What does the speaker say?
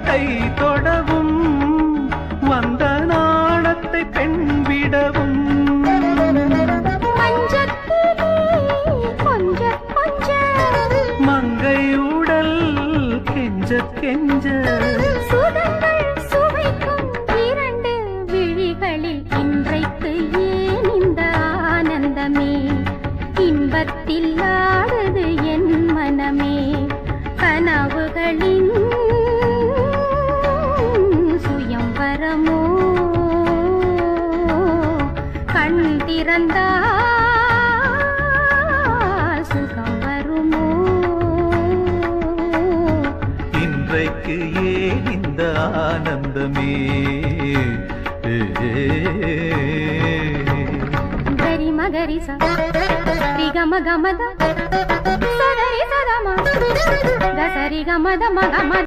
கை தொடவும் வந்த நாணத்தை பெண் விடவும் மங்கை உடல் கெஞ்ச கெஞ்ச சுவைக்கும் இரண்டு விழிகளில் இன்றைக்கு ஏன் இந்த ஆனந்தமே இன்பத்தில் ஆடுது என் மனமே கனவுகளின் சுயம்வரமோ கண் திறந்தால் சுகம் வருமோ இன்றைக்கு ஏன் இந்த ஆனந்தமே ಗರಿ ಮಗರಿ ಸ ರಿ ಗ ಮ ಗ ಮ ದ ಸ ರಿ ಸ ದ ಮ ಗ ಸ ರಿ ಗ ಮ ದ ಮ ಗ ಮ